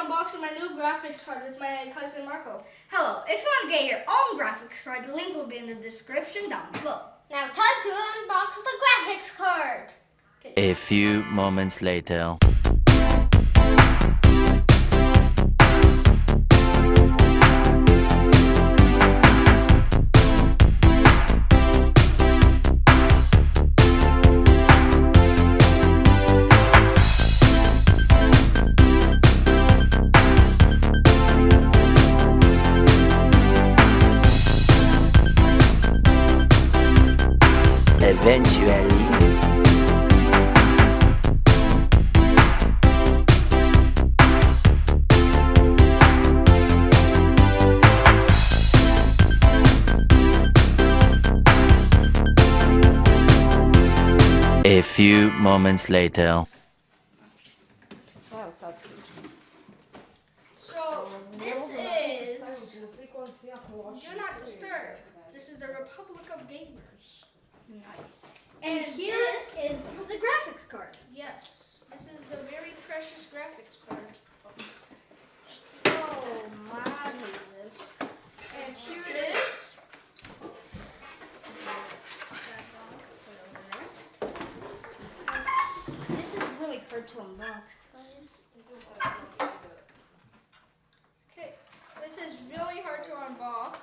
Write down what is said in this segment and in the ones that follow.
unboxing my new graphics card with my cousin Marco. Hello, if you want to get your own graphics card, the link will be in the description down below. Now time to unbox the graphics card. A few moments later. Eventually. A few moments later. So this is Do Not Disturb. This is the Republic of Gamers. Nice. And here is the graphics card. Yes, this is the very precious graphics card. Oh my goodness. And here it is. This is really hard to unbox, guys. Okay, this is really hard to unbox.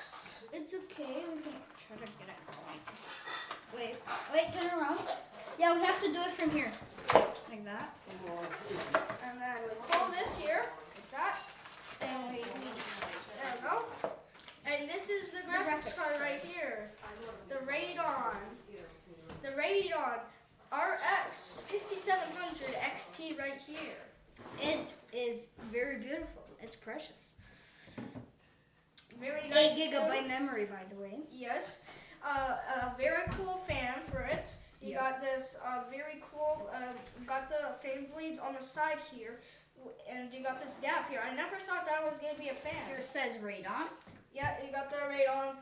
It's okay. We can try to get it going. Wait, turn around. Yeah, we have to do it from here. Like that. And then we pull this here, like that. And there we go. And this is the graphics card right here. The Radeon. The Radeon RX 5700 XT right here. It is very beautiful. It's precious. Very nice. 8 GB memory, by the way. Yes. A very cool fan for it. You got this very cool, got the fan blades on the side here, and you got this gap here. I never thought that was going to be a fan. Here it says Radeon. Yeah, you got the Radeon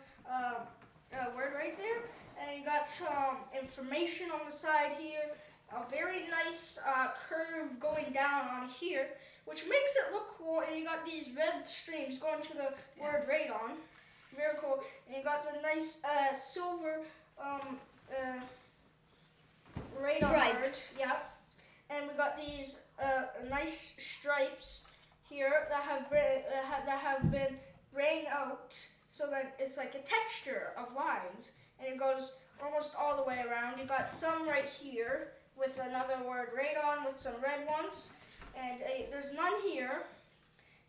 word right there, and you got some information on the side here. A very nice curve going down on here, which makes it look cool, and you got these red streams going to the word Radeon. Very cool. And you got the nice silver Radeon word. Yep. And we got these nice stripes here that have been raying out, so that it's like a texture of lines, and it goes almost all the way around. You got some right here with another word Radeon with some red ones, and there's none here,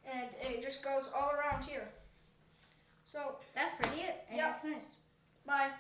and it just goes all around here. So that's pretty it. And yep. it's nice. Bye.